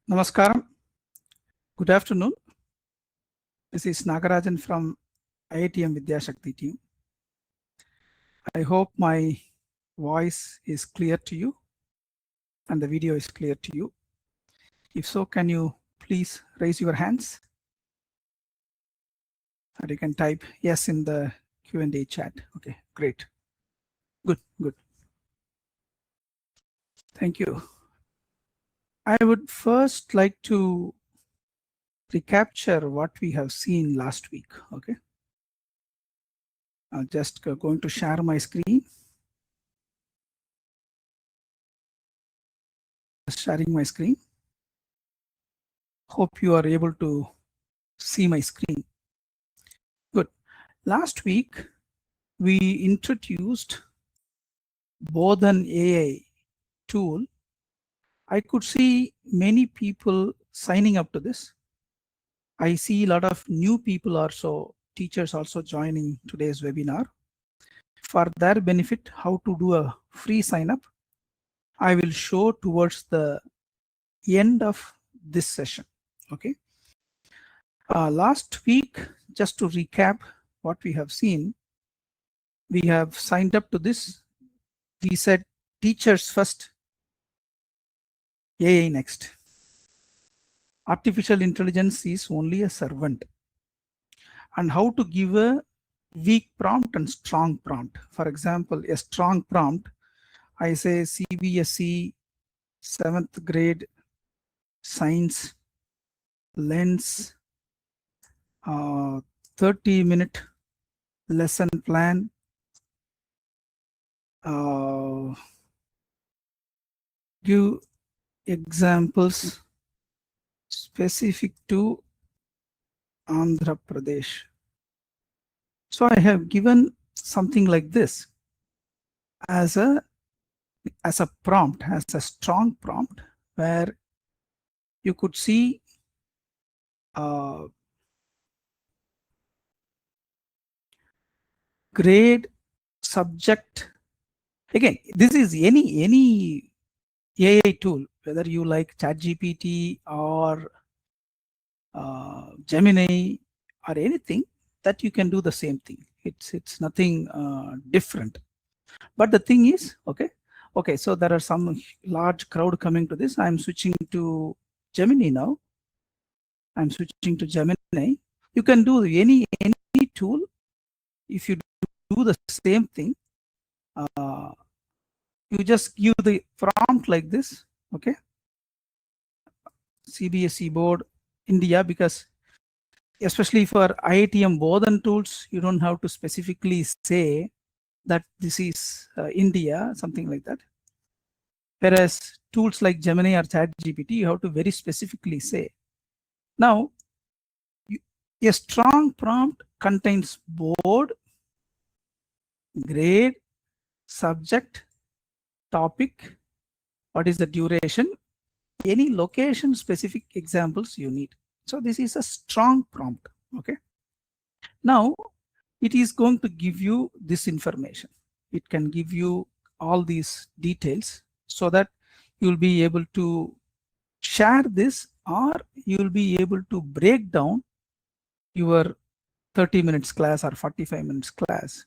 Namaskaram. Good afternoon. This is Nagarajan from IITM Vidyashakti team. I hope my voice is clear to you and the video is clear to you. If so, can you please raise your hands? And you can type yes in the Q&A chat. Okay, great. Good. Thank you. I would first like to recapture what we have seen last week. Okay. I'm just going to share my screen. Sharing my screen. Hope you are able to see my screen. Good. Last week, we introduced Bodhan AI tool. I could see many people signing up to this. I see a lot of new people also, teachers also joining today's webinar. For their benefit, how to do a free sign up, I will show towards the end of this session. Okay. Last week, just to recap what we have seen, we have signed up to this. We said teachers first, AI next. Artificial intelligence is only a servant. And how to give a weak prompt and strong prompt. For example, a strong prompt, I say CBSE 7th grade science lens 30-minute lesson plan. Give examples specific to Andhra Pradesh. So I have given something like this as a prompt, as a strong prompt, where you could see grade, subject. Again, this is any AI tool, whether you like ChatGPT or Gemini or anything, that you can do the same thing. It's nothing different. But the thing is, okay, so there are some large crowd coming to this. I'm switching to Gemini now. I'm switching to Gemini. You can do any tool. If you do the same thing, you just give the prompt like this, okay? CBSE board, India, because especially for IITM Bodhan tools, you don't have to specifically say that this is India, something like that. Whereas tools like Gemini or ChatGPT, you have to very specifically say. Now, a strong prompt contains board, grade, subject, topic, what is the duration, any location specific examples you need. So this is a strong prompt. Okay. Now it is going to give you this information. It can give you all these details so that you'll be able to share this, or you'll be able to break down your 30 minutes class or 45 minutes class.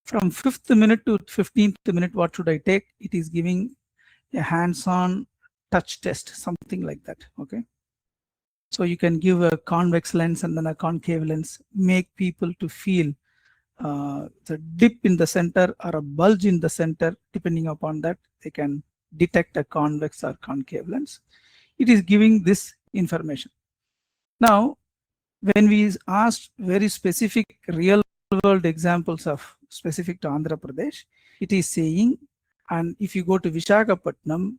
From 5th minute to 15th minute, what should I take? It is giving a hands-on touch test, something like that. Okay. So you can give a convex lens and then a concave lens, make people to feel the dip in the center or a bulge in the center. Depending upon that, they can detect a convex or concave lens. It is giving this information. Now, when we asked very specific real world examples of specific to Andhra Pradesh, it is saying, and if you go to Visakhapatnam,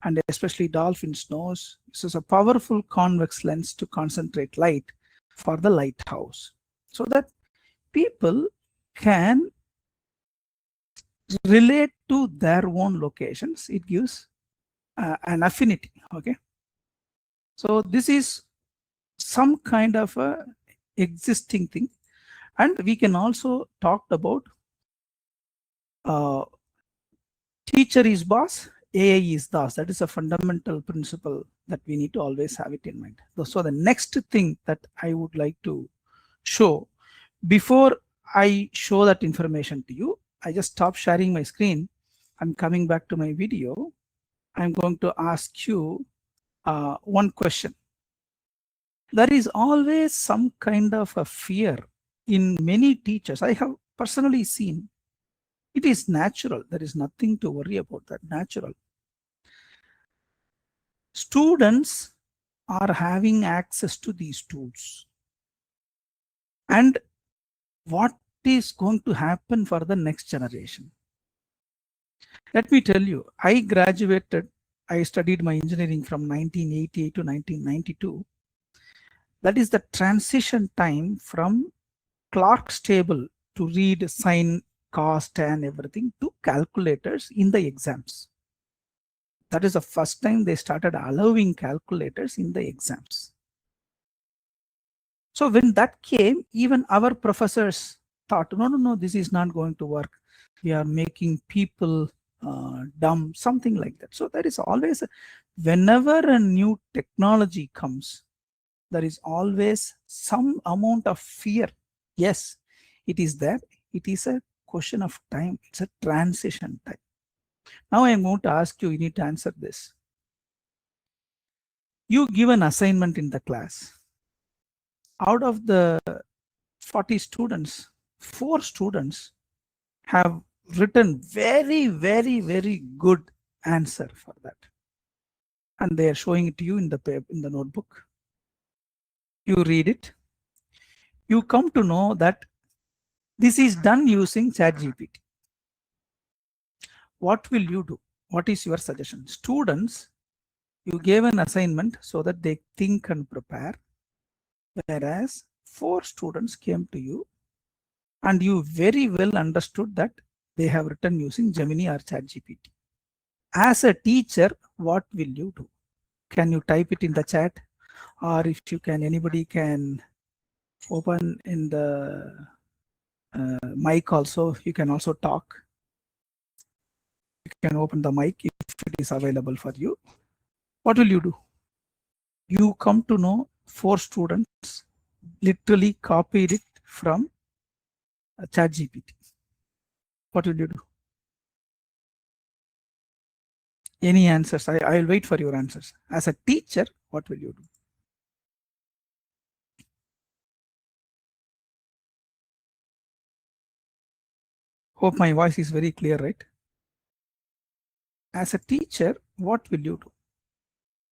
and especially Dolphin's Nose, this is a powerful convex lens to concentrate light for the lighthouse, so that people can relate to their own locations. It gives an affinity. Okay. So this is some kind of a existing thing. And we can also talk about teacher is boss, AI is DOS. That is a fundamental principle that we need to always have it in mind. So the next thing that I would like to show, before I show that information to you, I just stop sharing my screen. I'm coming back to my video. I'm going to ask you one question. There is always some kind of a fear in many teachers. I have personally seen it is natural. There is nothing to worry about that. Natural. Students are having access to these tools. And what is going to happen for the next generation? Let me tell you, I studied my engineering from 1988 to 1992. That is the transition time from Clark's table to read sine, cos, tan, everything to calculators in the exams. That is the first time they started allowing calculators in the exams. So when that came, even our professors thought, no, this is not going to work. We are making people dumb, something like that. So there is always, whenever a new technology comes, there is always some amount of fear. Yes, it is there. It is a question of time. It's a transition time. Now I am going to ask you, you need to answer this. You give an assignment in the class. Out of the 40 students, 4 students have written very, very, very good answer for that. And they are showing it to you in the notebook. You read it. You come to know that this is done using ChatGPT. What will you do? What is your suggestion? Students, you gave an assignment so that they think and prepare. Whereas 4 students came to you and you very well understood that they have written using Gemini or ChatGPT. As a teacher, what will you do? Can you type it in the chat? Or if you can, anybody can open in the mic also. You can also talk. You can open the mic if it is available for you. What will you do? You come to know 4 students literally copied it from ChatGPT. What will you do? Any answers? I will wait for your answers. As a teacher, what will you do? Hope my voice is very clear, right? As a teacher, what will you do?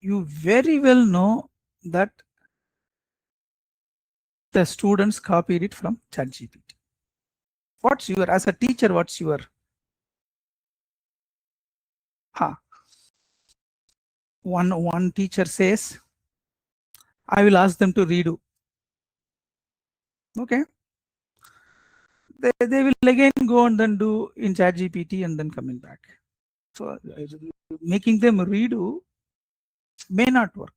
You very well know that the students copied it from ChatGPT. What's your, as a teacher, what's your? One teacher says, I will ask them to redo. Okay. They will again go and then do in ChatGPT and then coming back. So making them redo may not work.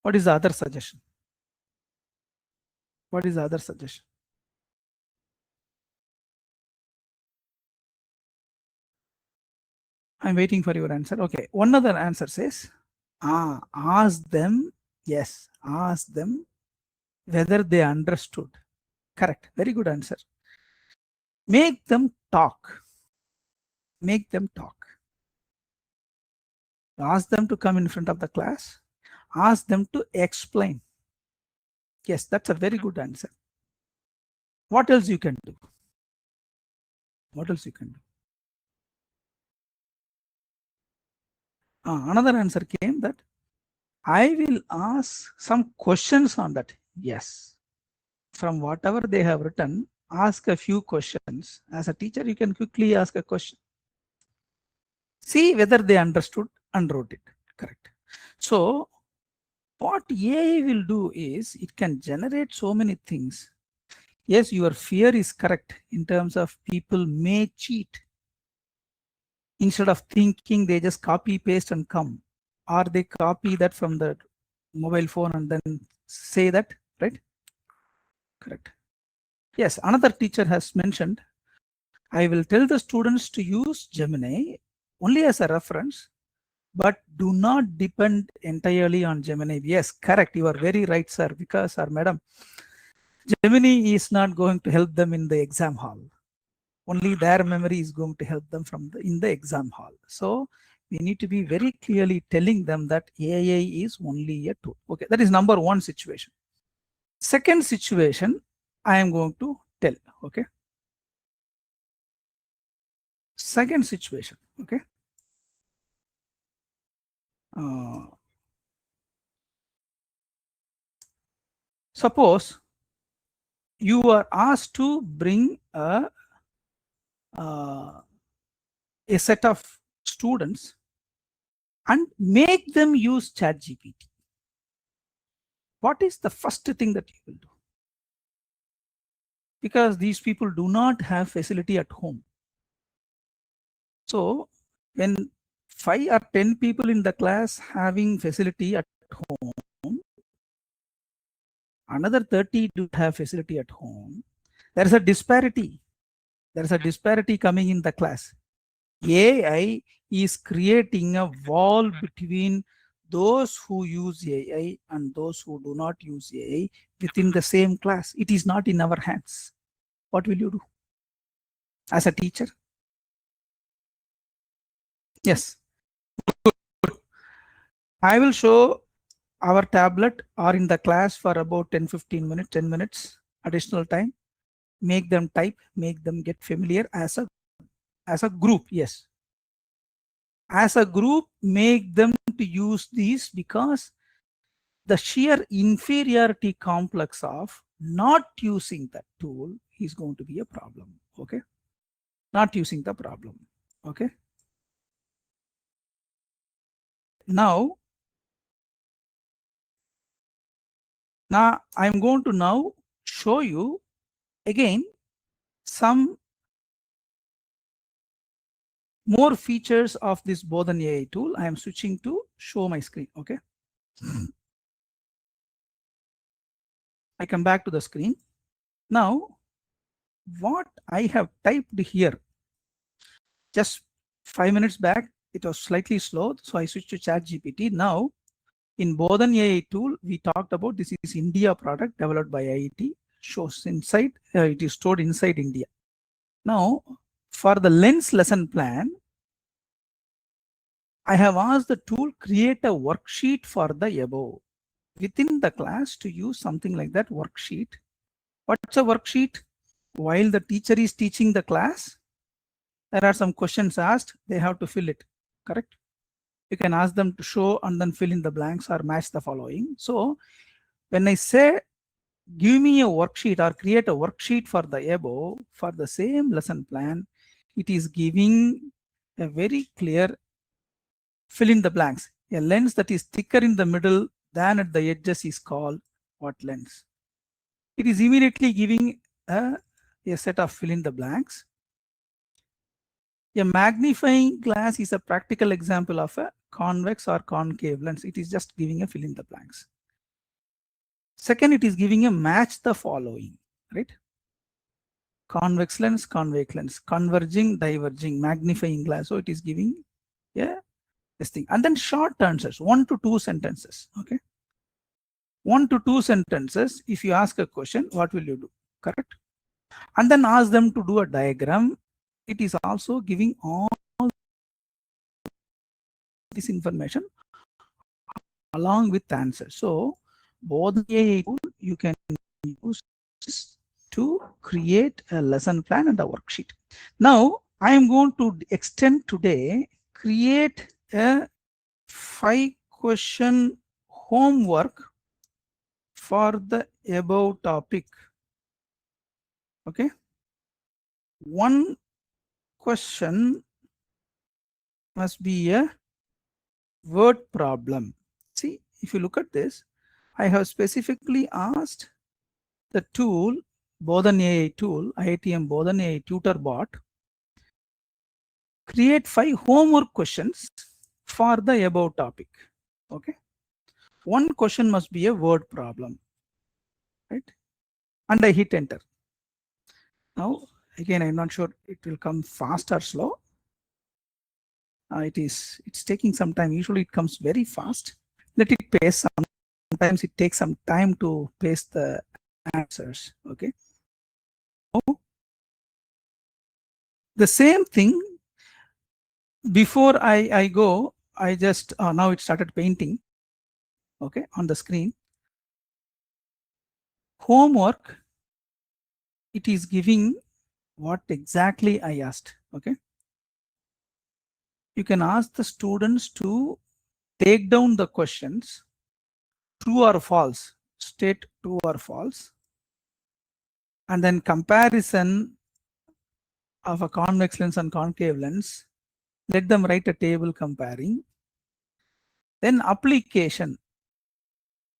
What is the other suggestion? What is the other suggestion? I'm waiting for your answer. Okay. One other answer says, ask them, yes, ask them whether they understood. Correct. Very good answer. Make them talk. Make them talk. Ask them to come in front of the class. Ask them to explain. Yes, that's a very good answer. What else you can do? What else you can do? Another answer came that I will ask some questions on that. Yes. From whatever they have written, ask a few questions. As a teacher, you can quickly ask a question. See whether they understood and wrote it. Correct. So what AI will do is it can generate so many things. Yes, your fear is correct in terms of people may cheat. Instead of thinking, they just copy, paste and come. Or they copy that from the mobile phone and then say that, right? Correct. Yes, another teacher has mentioned, I will tell the students to use Gemini only as a reference. but do not depend entirely on Gemini. Yes, correct. You are very right, sir. Because, sir, madam, Gemini is not going to help them in the exam hall. Only their memory is going to help them in the exam hall. So we need to be very clearly telling them that AI is only a tool. Okay, that is number one situation. Second situation, I am going to tell. Okay. Second situation. Okay. Suppose you are asked to bring a set of students and make them use ChatGPT. What is the first thing that you will do? Because these people do not have facility at home. So when 5 or 10 people in the class having facility at home, another 30 do have facility at home, there is a disparity. There is a disparity coming in the class. AI is creating a wall between those who use AI and those who do not use AI within the same class. It is not in our hands. What will you do as a teacher? Yes. I will show our tablet or in the class for about 10-15 minutes, 10 minutes additional time. Make them type, make them get familiar as a group. Yes. As a group, make them to use these, because the sheer inferiority complex of not using that tool is going to be a problem. Okay. Not using the problem. Okay. Now I'm going to now show you again some more features of this Bodhan AI tool. I am switching to show my screen. Okay. I come back to the screen. Now, what I have typed here, just 5 minutes back, it was slightly slow. So I switched to ChatGPT. Now, in Bodhan AI tool, we talked about this is India product developed by IIT. Shows inside, it is stored inside India. Now, for the Lens lesson plan, I have asked the tool create a worksheet for the above within the class to use something like that worksheet. What's a worksheet? While the teacher is teaching the class, there are some questions asked, they have to fill it, correct? You can ask them to show and then fill in the blanks or match the following. So when I say give me a worksheet or create a worksheet for the above for the same lesson plan, it is giving a very clear fill in the blanks. A lens that is thicker in the middle than at the edges is called what lens? It is immediately giving a set of fill in the blanks. A magnifying glass is a practical example of a convex or concave lens. It is just giving a fill in the blanks. Second, it is giving a match the following, right? Convex lens, convex lens, converging, diverging, magnifying glass. So it is giving this thing. And then short answers, 1 to 2 sentences. Okay. 1 to 2 sentences. If you ask a question, what will you do? Correct. And then ask them to do a diagram. It is also giving all this information along with answers. So both AI tool you can use to create a lesson plan and a worksheet. Now I am going to extend today, create a 5-question homework for the above topic. Okay. 1 question must be a word problem. See, if you look at this, I have specifically asked the tool, Bodhan AI tool, IITM Bodhan AI tutor bot, create 5 homework questions for the above topic. Okay. 1 question must be a word problem, right? And I hit enter. Now, again, I'm not sure it will come fast or slow. It's taking some time. Usually it comes very fast. Let it paste. Sometimes it takes some time to paste the answers. Okay. The same thing. Before I go, I just now it started painting. Okay, on the screen. Homework. It is giving what exactly I asked. Okay. You can ask the students to take down the questions, true or false, state true or false, and then comparison of a convex lens and concave lens. Let them write a table comparing, then application,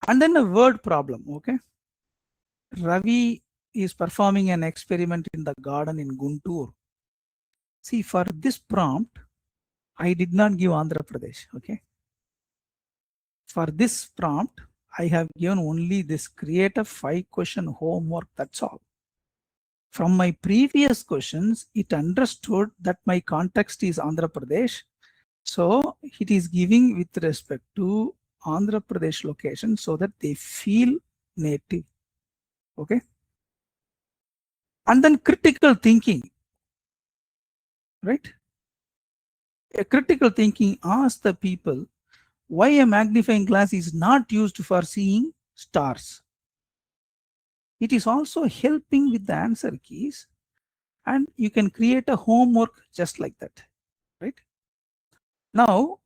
and then a word problem. Okay. Ravi is performing an experiment in the garden in Guntur. See, for this prompt, I did not give Andhra Pradesh. Okay. For this prompt, I have given only this: create a 5-question homework. That's all. From my previous questions, it understood that my context is Andhra Pradesh. So it is giving with respect to Andhra Pradesh location so that they feel native. Okay. And then critical thinking, right? A critical thinking asks the people why a magnifying glass is not used for seeing stars. It is also helping with the answer keys, and you can create a homework just like that, right? Now,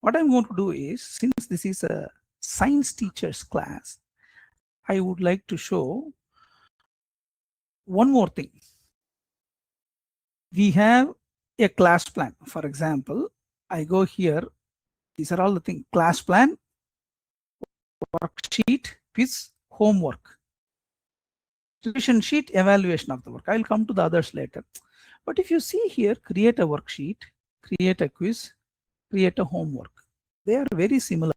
what I'm going to do is, since this is a science teacher's class, I would like to show one more thing. We have a class plan. For example, I go here. These are all the things: class plan, worksheet, quiz, homework, revision sheet, evaluation of the work. I'll come to the others later. But if you see here, create a worksheet, create a quiz, create a homework. They are very similar.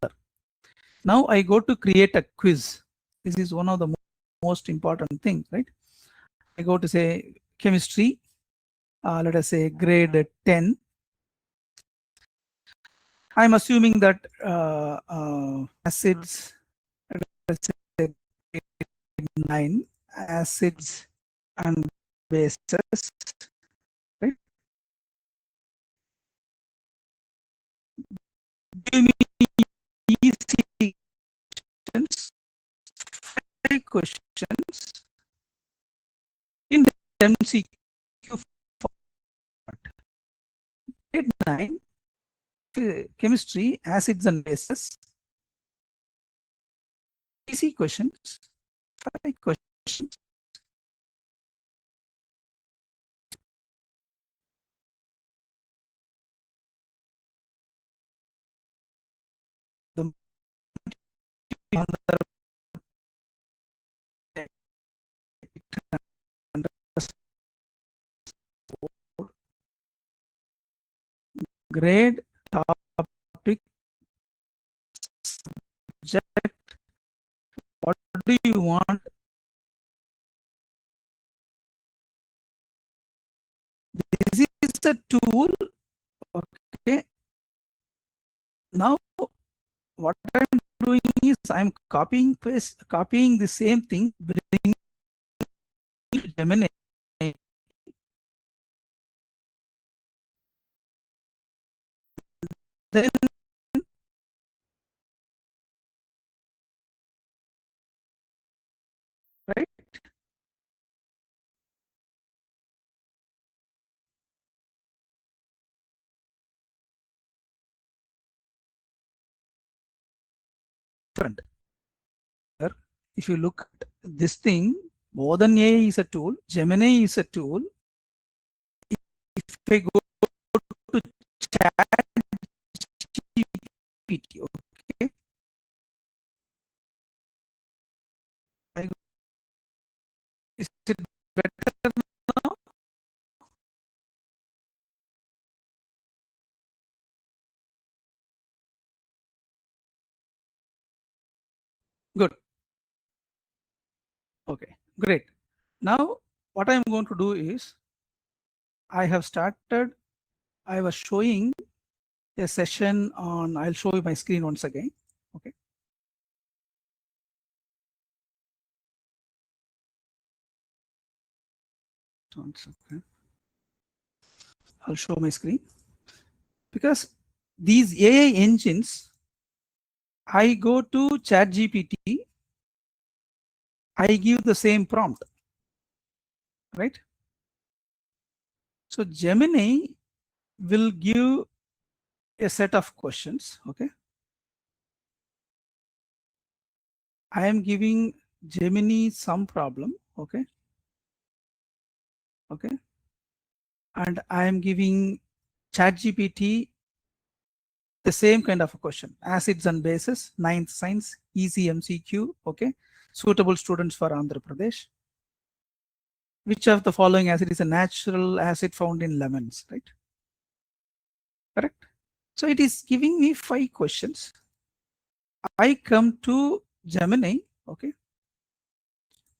Now I go to create a quiz. This is one of the most important things, right? I go to say chemistry, let us say grade 10. I'm assuming that acids, let us say grade 9, acids and bases, right? Give me easy questions, 5 questions in the MCQ format. Grade 9, chemistry, acids and bases, easy questions, 5 questions. The grade, topic, subject, what do you want? This is a tool. Okay. Now what I'm doing is I'm copying the same thing, bringing Gemini. Then right. Different. If you look at this thing, more than AI is a tool, Gemini is a tool. If I go to chat GPT, okay, is it better now? Good. Okay, great. Now what I'm going to do is I have started, I was showing a session on, I'll show you my screen once again. Okay. I'll show my screen, because these AI engines, I go to ChatGPT, I give the same prompt, right? So Gemini will give a set of questions. Okay. I am giving Gemini some problem. Okay. Okay. And I am giving ChatGPT the same kind of a question: acids and bases, 9th science, easy MCQ. Okay. Suitable students for Andhra Pradesh. Which of the following acid is a natural acid found in lemons, right? Correct. So it is giving me 5 questions. I come to Gemini. Okay.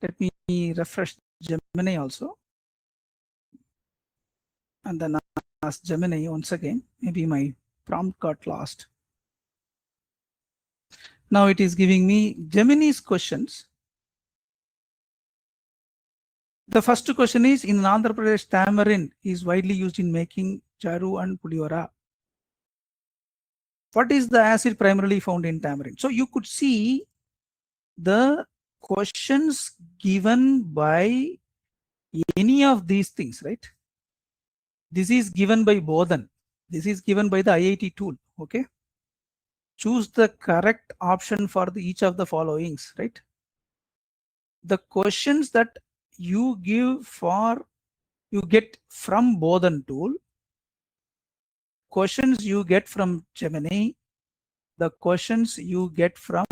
Let me refresh Gemini also. And then ask Gemini once again. Maybe my prompt got lost. Now it is giving me Gemini's questions. The first question is, in Andhra Pradesh, tamarind is widely used in making charu and puliyora. What is the acid primarily found in tamarind? So you could see the questions given by any of these things, right? This is given by Bodhan. This is given by the IIT tool. Okay. Choose the correct option for each of the followings, right? The questions that you give for, you get from Bodhan tool, questions you get from Gemini, the questions you get from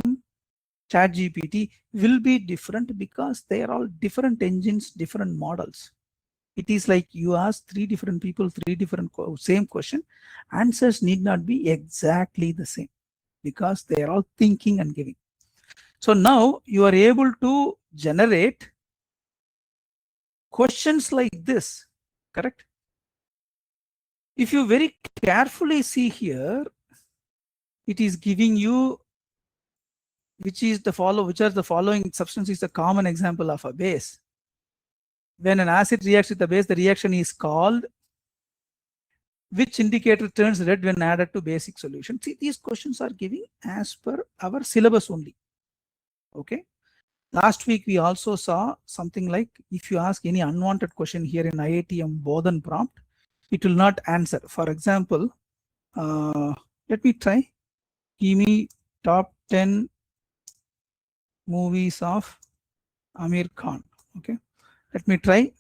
ChatGPT will be different, because they are all different engines, different models. It is like you ask 3 different people 3 different same question, answers need not be exactly the same, because they are all thinking and giving. So now you are able to generate questions like this, correct? If you very carefully see here, it is giving you which are the following substance is a common example of a base. When an acid reacts with the base, the reaction is called, which indicator turns red when added to basic solution. See, these questions are giving as per our syllabus only. Okay. Last week we also saw something like, if you ask any unwanted question here in IITM Bodhan prompt, it will not answer. For example, let me try. Give me top 10 movies of Amir Khan. Okay. Let me try.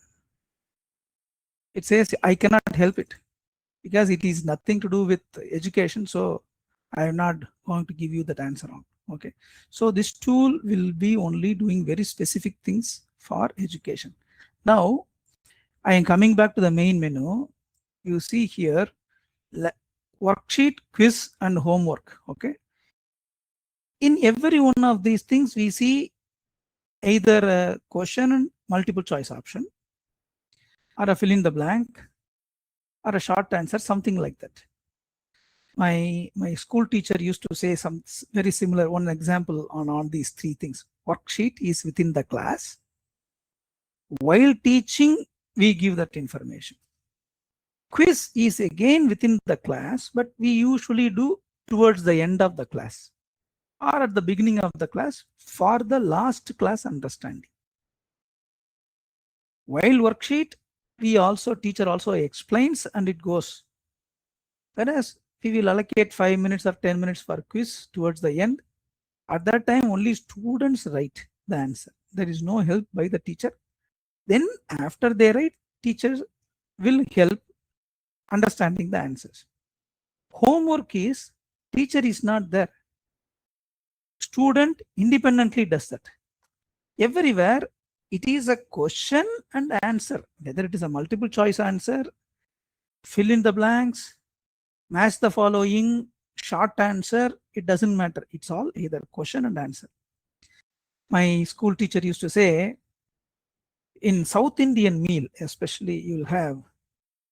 It says I cannot help it, because it is nothing to do with education. So I am not going to give you that answer on. Okay. So this tool will be only doing very specific things for education. Now I am coming back to the main menu. You see here, worksheet, quiz, and homework. Okay. In every one of these things, we see either a question and multiple choice option, or a fill in the blank, or a short answer, something like that. My school teacher used to say some very similar, one example on these 3 things. Worksheet is within the class. While teaching, we give that information. Quiz is again within the class, but we usually do towards the end of the class or at the beginning of the class for the last class understanding. While worksheet, teacher also explains and it goes. Whereas we will allocate 5 minutes or 10 minutes for quiz towards the end. At that time, only students write the answer. There is no help by the teacher. Then after they write, teachers will help understanding the answers. Homework is, teacher is not there. Student independently does that. Everywhere, it is a question and answer. Whether it is a multiple choice answer, fill in the blanks, match the following, short answer, it doesn't matter. It's all either question and answer. My school teacher used to say, in South Indian meal, especially, you'll have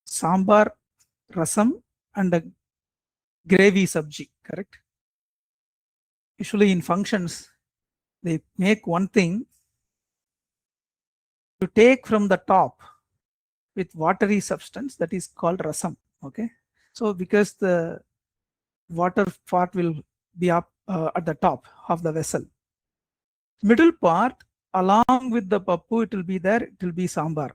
sambar, rasam, and a gravy sabji, correct? Usually in functions, they make one thing to take from the top with watery substance, that is called rasam. Okay, so because the water part will be up at the top of the vessel, middle part along with the pappu, it will be there, it will be sambar.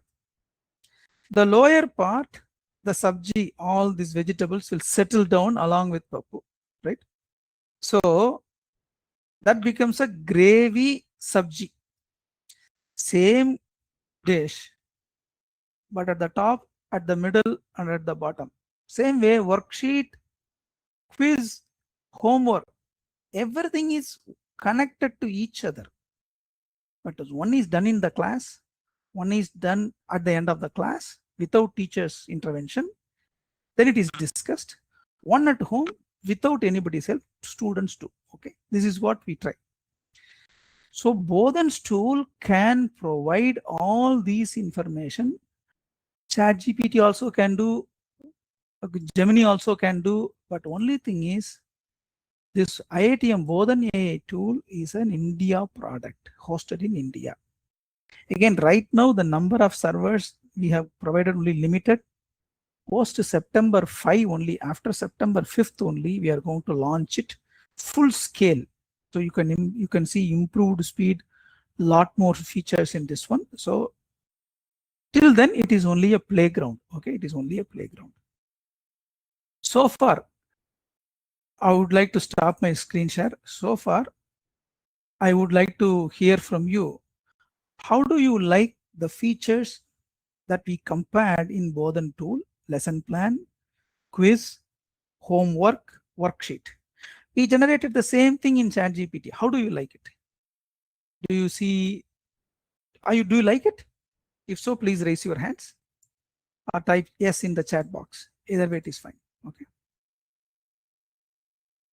The lower part, the sabji, all these vegetables will settle down along with pappu, right? So that becomes a gravy sabji, same dish, but at the top, at the middle, and at the bottom. Same way, worksheet, quiz, homework, everything is connected to each other. But one is done in the class, one is done at the end of the class without teacher's intervention. Then it is discussed. One at home without anybody's help, students do. Okay, this is what we try. So Bodhan's tool can provide all these information. ChatGPT also can do, Gemini also can do, but only thing is this IITM Bodhan AI tool is an India product hosted in India. Again, right now the number of servers we have provided only limited. Post September 5 only, after September 5th only, we are going to launch it full scale. So you can see improved speed, lot more features in this one. So till then it is only a playground. Okay, it is only a playground. So far, I would like to stop my screen share. So far, I would like to hear from you. How do you like the features that we compared in Bodhan tool, lesson plan, quiz, homework, worksheet? We generated the same thing in ChatGPT. How do you like it? Do you see, do you like it? If so, please raise your hands or type yes in the chat box. Either way, it is fine. Okay.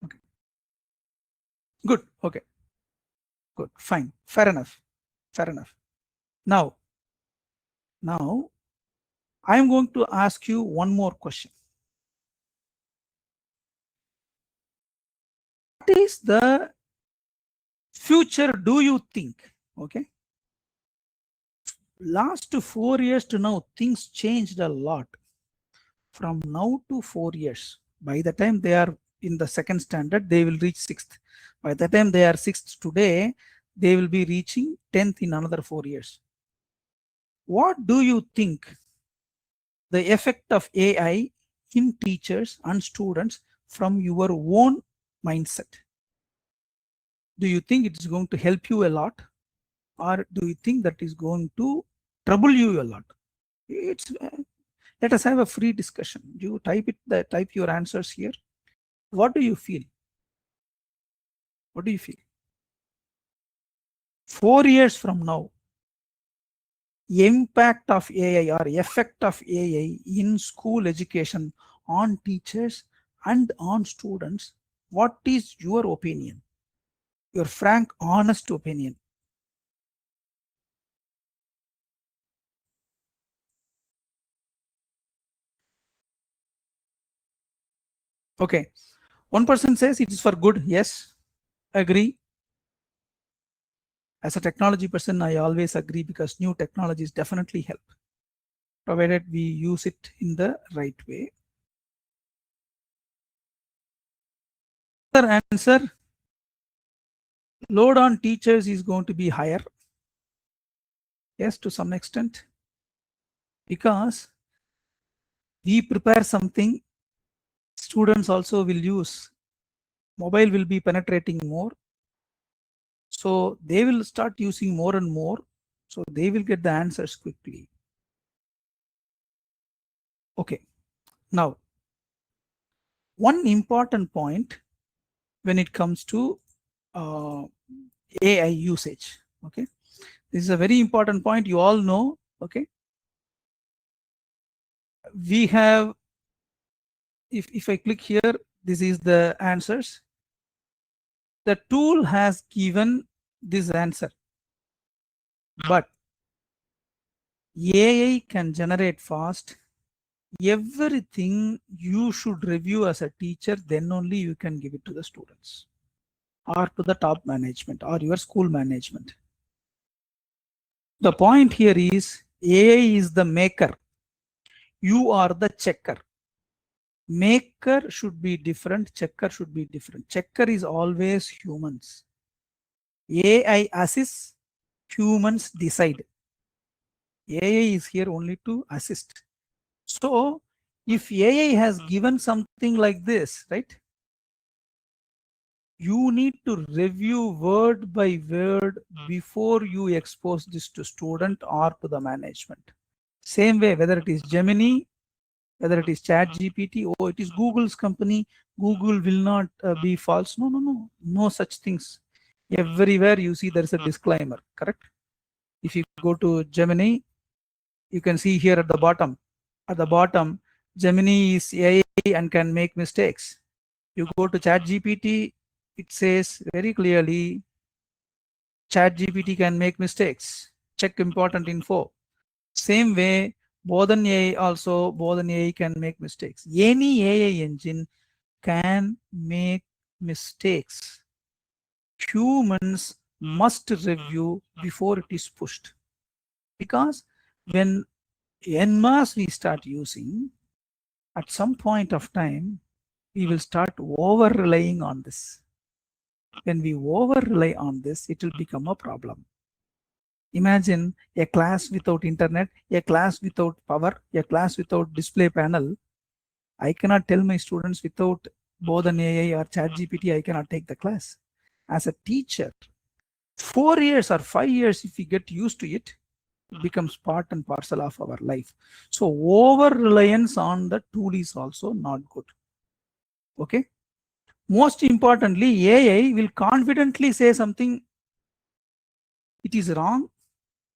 Okay. Good. Okay. Good. Fine. Fair enough. Fair enough. Now, I am going to ask you one more question. What is the future, do you think? Okay. Last 4 years to now, things changed a lot. From now to 4 years, by the time they are in the second standard, they will reach 6th. By the time they are 6th today, they will be reaching 10th in another 4 years. What do you think the effect of AI in teachers and students from your own mindset? Do you think it is going to help you a lot, or do you think that is going to trouble you a lot? It's let us have a free discussion. You type your answers here. What do you feel? What do you feel? 4 years from now, impact of AI or effect of AI in school education on teachers and on students. What is your opinion? Your frank, honest opinion. Okay. One person says it is for good. Yes, agree. As a technology person, I always agree because new technologies definitely help, provided we use it in the right way. Other answer, load on teachers is going to be higher. Yes, to some extent, because we prepare something, students also will use. Mobile will be penetrating more. So they will start using more and more. So they will get the answers quickly. Okay. Now, one important point when it comes to AI usage. Okay. This is a very important point. You all know. Okay. We have, if I click here, this is the answers. The tool has given this answer, but AI can generate fast, everything you should review as a teacher, then only you can give it to the students or to the top management or your school management. The point here is AI is the maker. You are the checker. Maker should be different, checker should be different. Checker is always humans. AI assists, humans decide. AI is here only to assist. So if AI has given something like this, right? You need to review word by word before you expose this to student or to the management. Same way, whether it is Gemini, whether it is ChatGPT, or it is Google's company, Google will not be false. No such things. Everywhere you see there is a disclaimer, correct? If you go to Gemini, you can see here at the bottom, Gemini is AI and can make mistakes. You go to ChatGPT, it says very clearly, ChatGPT can make mistakes. Check important info. Same way, Bodhan AI also, Bodhan AI can make mistakes. Any AI engine can make mistakes. Humans must review before it is pushed. Because when en masse we start using, at some point of time, we will start over relying on this. When we over rely on this, it will become a problem. Imagine a class without internet, a class without power, a class without display panel. I cannot tell my students without Bodhan AI or ChatGPT, I cannot take the class. As a teacher, 4 years or 5 years, if we get used to it, it becomes part and parcel of our life. So over reliance on the tool is also not good. Okay. Most importantly, AI will confidently say something, it is wrong,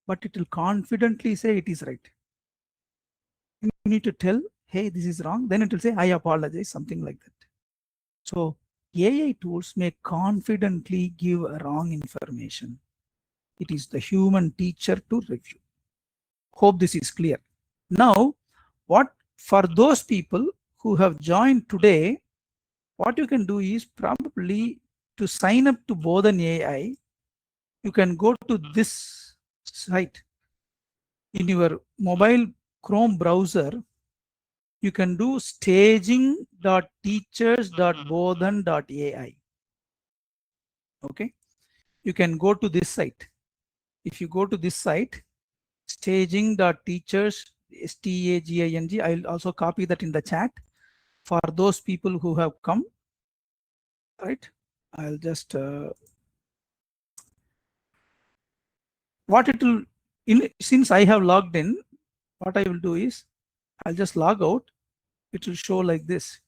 but it will confidently say it is right. You need to tell, hey, this is wrong. Then it will say, I apologize, something like that. So AI tools may confidently give wrong information. It is the human teacher to review. Hope this is clear. Now, what for those people who have joined today, what you can do is probably to sign up to Bodhan AI, you can go to this site in your mobile Chrome browser. You can do staging.teachers.bodhan.ai. Okay, you can go to this site. If you go to this site, staging.teachers, STAGING, I'll also copy that in the chat for those people who have come. Right, I'll just what it will, since I have logged in, what I will do is I'll just log out. It will show like this.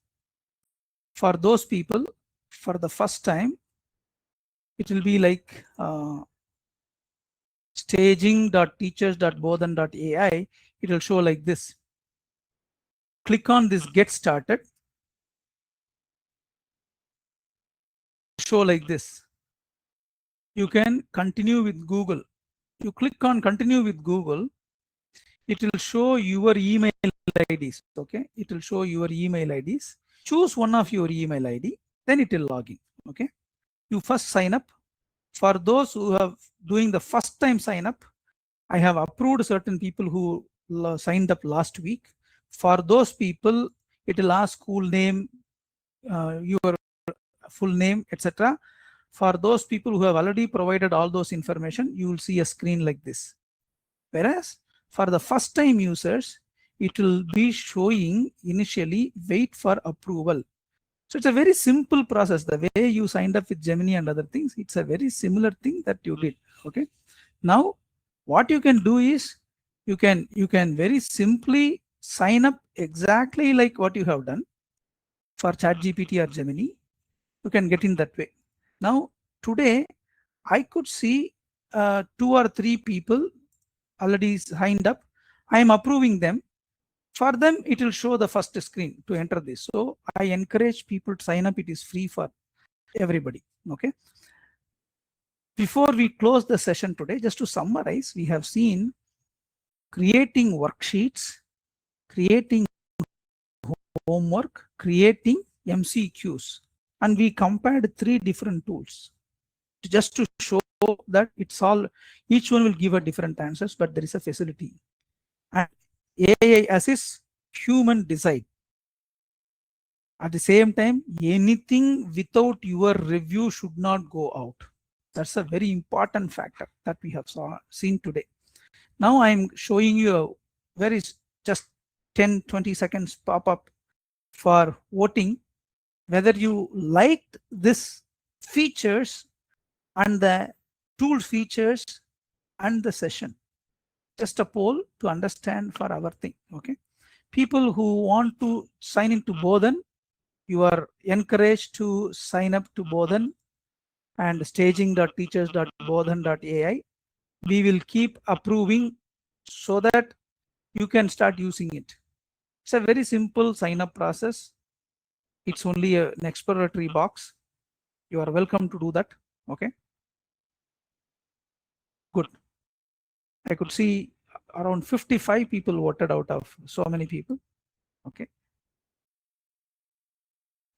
For those people, for the first time, it will be like staging.teachers.bodhan.ai. It will show like this. Click on this get started. Show like this. You can continue with Google. You click on continue with Google. It will show your email IDs. Okay, it will show your email IDs. Choose one of your email ID, then it will log in. Okay, you first sign up. For those who have doing the first time sign up, I have approved certain people who signed up last week. For those people, it will ask school name, your full name, etc. For those people who have already provided all those information, you will see a screen like this. Whereas for the first time users, it will be showing initially wait for approval. So it's a very simple process. The way you signed up with Gemini and other things, it's a very similar thing that you did. Okay. Now, what you can do is you can very simply sign up exactly like what you have done for ChatGPT or Gemini. You can get in that way. Now, today I could see 2 or 3 people already signed up. I am approving them. For them, it will show the first screen to enter this. So I encourage people to sign up. It is free for everybody. Okay. Before we close the session today, just to summarize, we have seen creating worksheets, creating homework creating MCQs, and we compared 3 different tools just to show that it's all, each one will give a different answers, but there is a facility. And AI assist, human decide. At the same time, anything without your review should not go out. That's a very important factor that we have seen today. Now I'm showing you a very just 10-20 seconds pop-up for voting whether you liked this features and the tool features and the session. Just a poll to understand for our thing. Okay, people who want to sign into Bodhan, you are encouraged to sign up to Bodhan and staging.teachers.bodhan.ai. We will keep approving so that you can start using it. It's a very simple sign up process. It's only an exploratory box. You are welcome to do that. Okay, good. I could see around 55 people voted out of so many people. Okay,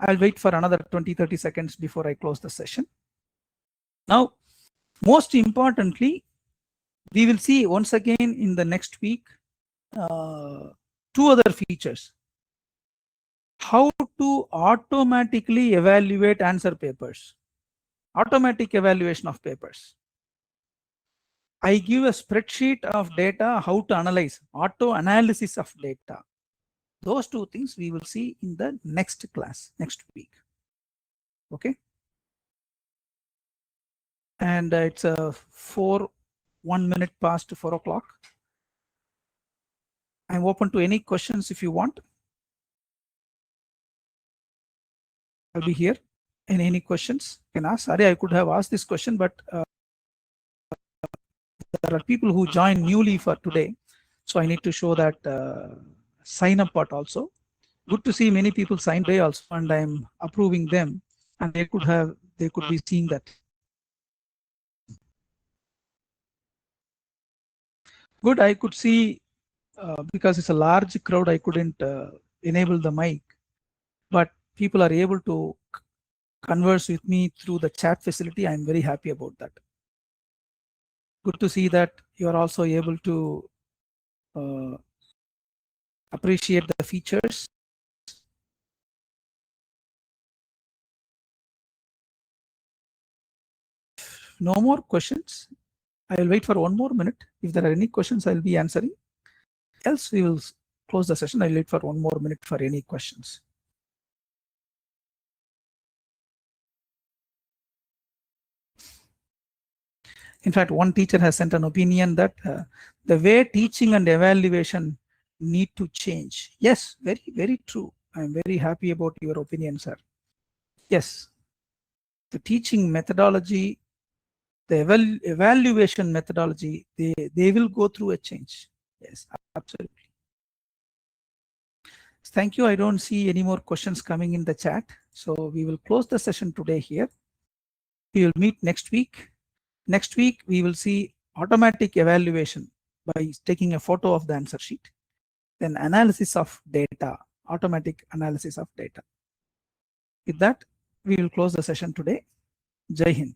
I'll wait for another 20-30 seconds before I close the session. Now, most importantly, we will see once again in the next week 2 other features. How to automatically evaluate answer papers. Automatic evaluation of papers. I give a spreadsheet of data, how to analyze, auto analysis of data. Those 2 things we will see in the next class, next week. Okay. And it's a 1 minute past 4 o'clock. I'm open to any questions if you want. I'll be here. And any questions you can ask. Sorry, I could have asked this question, but there are people who joined newly for today. So I need to show that sign up part also. Good to see many people signed today also, and I'm approving them, and they could be seeing that. Good, I could see because it's a large crowd, I couldn't enable the mic, but people are able to converse with me through the chat facility. I'm very happy about that. Good to see that you are also able to appreciate the features. No more questions. I will wait for 1 more minute. If there are any questions, I'll be answering. Else we will close the session. I'll wait for 1 more minute for any questions. In fact, one teacher has sent an opinion that the way teaching and evaluation need to change. Yes, very, very true. I'm very happy about your opinion, sir. Yes, the teaching methodology, the evaluation methodology, they will go through a change. Yes, absolutely. Thank you. I don't see any more questions coming in the chat. So we will close the session today here. We will meet next week. Next week, we will see automatic evaluation by taking a photo of the answer sheet. Then analysis of data, automatic analysis of data. With that, we will close the session today. Jai Hind.